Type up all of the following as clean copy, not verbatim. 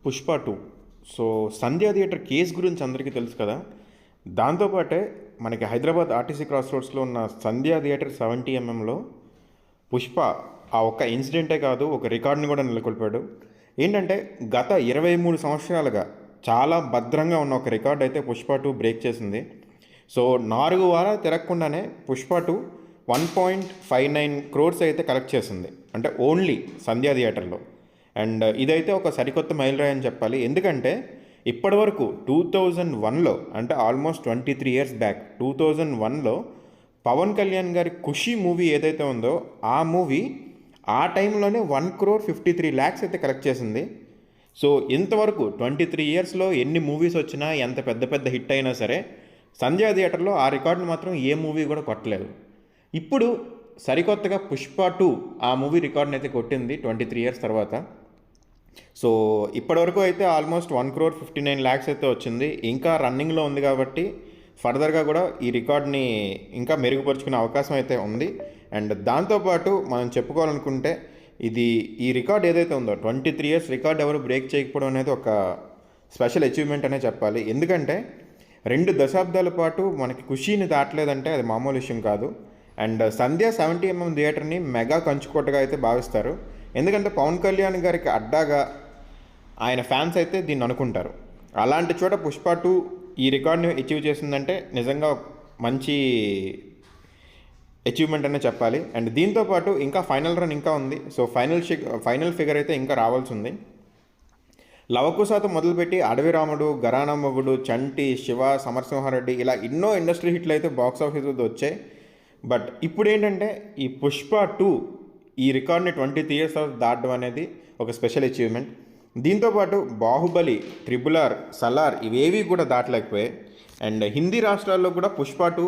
Pushpa two. So సంధ్యా theatre case గురించి అందరికీ తెలుసు కదా. దాంతోపాటే మనకి హైదరాబాద్ ఆర్టీసీ క్రాస్ రోడ్స్లో ఉన్న సంధ్యా థియేటర్ 70 mm పుష్ప ఆ ఒక్క ఇన్సిడెంటే కాదు, ఒక రికార్డుని కూడా నెలకొల్పాడు. ఏంటంటే గత 23 సంవత్సరాలుగా చాలా భద్రంగా ఉన్న ఒక రికార్డ్ అయితే పుష్ప టూ బ్రేక్ చేసింది. సో 4 వారాలు తిరగకుండానే పుష్ప టూ 1.59 crores అయితే కలెక్ట్ చేసింది, అంటే ఓన్లీ సంధ్యా థియేటర్లో. అండ్ ఇదైతే ఒక సరికొత్త మైలురాయి అని చెప్పాలి. ఎందుకంటే ఇప్పటివరకు 2001లో, అంటే ఆల్మోస్ట్ 23 years బ్యాక్ 2001లో పవన్ కళ్యాణ్ గారి ఖుషీ మూవీ ఏదైతే ఉందో ఆ మూవీ ఆ టైంలోనే 1,53,00,000 అయితే కలెక్ట్ చేసింది. సో ఇంతవరకు 23 yearsలో ఎన్ని మూవీస్ వచ్చినా, ఎంత పెద్ద పెద్ద హిట్ అయినా సరే సంధ్యా థియేటర్లో ఆ రికార్డుని మాత్రం ఏ మూవీ కూడా కొట్టలేదు. ఇప్పుడు సరికొత్తగా పుష్ప టూ ఆ మూవీ రికార్డుని అయితే కొట్టింది 23 years తర్వాత. సో ఇప్పటివరకు అయితే ఆల్మోస్ట్ 1,59,00,000 అయితే వచ్చింది. ఇంకా రన్నింగ్లో ఉంది కాబట్టి ఫర్దర్గా కూడా ఈ రికార్డ్ని ఇంకా మెరుగుపరుచుకునే అవకాశం అయితే ఉంది. అండ్ దాంతోపాటు మనం చెప్పుకోవాలనుకుంటే ఈ రికార్డ్ ఏదైతే ఉందో 23 years రికార్డ్ ఎవరు బ్రేక్ చేయకపోవడం అనేది ఒక స్పెషల్ అచీవ్మెంట్ అనే చెప్పాలి. ఎందుకంటే 2 దశాబ్దాల పాటు మనకి ఖుషీని దాటలేదంటే అది మామూలు విషయం కాదు. అండ్ సంధ్య 70 mm థియేటర్ని మెగా కంచుకోటగా అయితే భావిస్తారు. ఎందుకంటే పవన్ కళ్యాణ్ గారికి అడ్డాగా ఆయన ఫ్యాన్స్ అయితే దీన్ని అనుకుంటారు. అలాంటి చోట పుష్ప టూ ఈ రికార్డ్ని అచీవ్ చేసిందంటే నిజంగా మంచి అచీవ్మెంట్ అనే చెప్పాలి. అండ్ దీంతోపాటు ఇంకా ఫైనల్ రన్ ఇంకా ఉంది. సో ఫైనల్ ఫిగర్ అయితే ఇంకా రావాల్సి ఉంది. లవకుశతో మొదలుపెట్టి అడవి రాముడు, గరానా మొగుడు, చంటి, శివ, సమరసింహారెడ్డి ఇలా ఎన్నో ఇండస్ట్రీ హిట్లు అయితే బాక్స్ ఆఫీస్ వద్ద వచ్చాయి. బట్ ఇప్పుడు ఏంటంటే ఈ పుష్ప టూ ఈ రికార్డ్ని 23 years దాటడం అనేది ఒక స్పెషల్ అచీవ్మెంట్. దీంతోపాటు బాహుబలి, ట్రిపుల్ ఆర్, సలార్ ఇవేవి కూడా దాటలేకపోయాయి. అండ్ హిందీ రాష్ట్రాల్లో కూడా పుష్ప టూ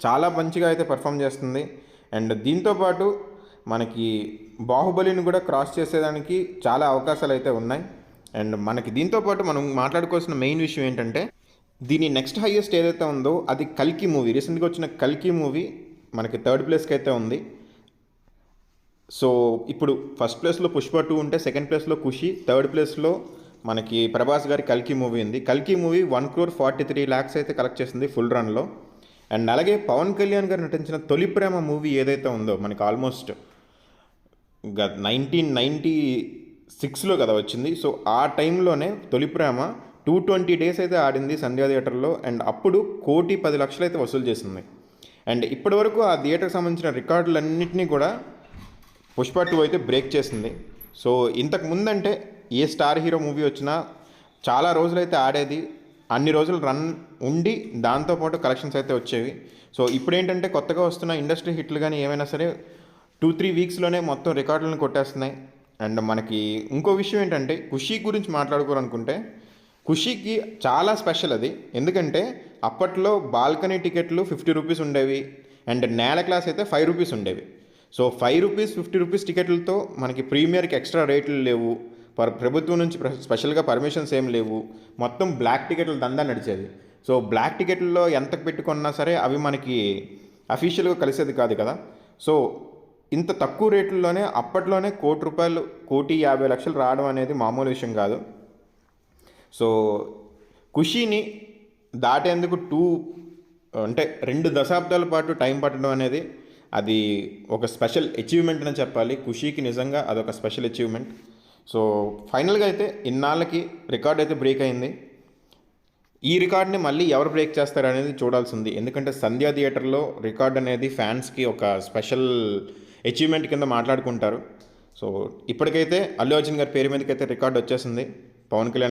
చాలా మంచిగా అయితే పర్ఫామ్ చేస్తుంది. అండ్ దీంతోపాటు మనకి బాహుబలిని కూడా క్రాస్ చేసేదానికి చాలా అవకాశాలు అయితే ఉన్నాయి. అండ్ మనకి దీంతోపాటు మనం మాట్లాడుకోవాల్సిన మెయిన్ విషయం ఏంటంటే దీని నెక్స్ట్ హైయెస్ట్ ఏదైతే ఉందో అది కల్కి మూవీ. రీసెంట్గా వచ్చిన కల్కి మూవీ మనకి 3rd ప్లేస్కి అయితే ఉంది. సో ఇప్పుడు ఫస్ట్ ప్లేస్లో పుష్ప టూ ఉంటే, సెకండ్ ప్లేస్లో ఖుషి, 3rd ప్లేస్లో మనకి ప్రభాస్ గారి కల్కి మూవీ ఉంది. కల్కి మూవీ 1,43,00,000 అయితే కలెక్ట్ చేసింది ఫుల్ రన్లో. అండ్ అలాగే పవన్ కళ్యాణ్ గారు నటించిన తొలి ప్రేమ మూవీ ఏదైతే ఉందో మనకి ఆల్మోస్ట్ 1996లో కదా వచ్చింది. సో ఆ టైంలోనే తొలి ప్రేమ 220 days అయితే ఆడింది సంధ్యా థియేటర్లో. అండ్ అప్పుడు 1,10,00,000 అయితే వసూలు చేసింది. అండ్ ఇప్పటివరకు ఆ థియేటర్కి సంబంధించిన రికార్డులన్నింటినీ కూడా పుష్ప టూ అయితే బ్రేక్ చేసింది. సో ఇంతకు ముందంటే ఏ స్టార్ హీరో మూవీ వచ్చినా చాలా రోజులైతే ఆడేది, అన్ని రోజులు రన్ ఉండి దాంతోపాటు కలెక్షన్స్ అయితే వచ్చేవి. సో ఇప్పుడు ఏంటంటే కొత్తగా వస్తున్న ఇండస్ట్రీ హిట్లు కానీ ఏమైనా సరే 2-3 weeksలోనే మొత్తం రికార్డులను కొట్టేస్తున్నాయి. అండ్ మనకి ఇంకో విషయం ఏంటంటే ఖుషీ గురించి మాట్లాడుకోవాలనుకుంటే ఖుషీకి చాలా స్పెషల్ అది. ఎందుకంటే అప్పట్లో బాల్కనీ టికెట్లు 50 rupees ఉండేవి. అండ్ నేల క్లాస్ అయితే 5 rupees ఉండేవి. సో 5 rupees 50 rupees టికెట్లతో మనకి ప్రీమియర్కి ఎక్స్ట్రా రేట్లు లేవు, ప్రభుత్వం నుంచి స్పెషల్గా పర్మిషన్స్ ఏం లేవు, మొత్తం బ్లాక్ టికెట్ల దందా నడిచేది. సో బ్లాక్ టికెట్లలో ఎంత పెట్టుకున్నా సరే అవి మనకి అఫీషియల్గా కలిసేది కాదు కదా. సో ఇంత తక్కువ రేట్లలోనే అప్పట్లోనే ₹1,50,00,000, 1,50,00,000 రావడం అనేది మామూలు విషయం కాదు. సో ఖుషీని దాటేందుకు 2 దశాబ్దాల పాటు టైం పట్టడం అనేది అది ఒక స్పెషల్ అచీవ్మెంట్ అని చెప్పాలి. ఖుషీకి నిజంగా అదొక స్పెషల్ అచీవ్మెంట్. సో ఫైనల్గా అయితే ఇన్నాళ్ళకి రికార్డ్ అయితే బ్రేక్ అయింది. ఈ రికార్డ్ని మళ్ళీ ఎవరు బ్రేక్ చేస్తారు అనేది చూడాల్సింది. ఎందుకంటే సంధ్యా థియేటర్లో రికార్డ్ అనేది ఫ్యాన్స్కి ఒక స్పెషల్ అచీవ్మెంట్ కింద మాట్లాడుకుంటారు. సో ఇప్పటికైతే అల్లు అర్జున్ గారి పేరు మీదకైతే రికార్డ్ వచ్చేసింది. పవన్ కళ్యాణ్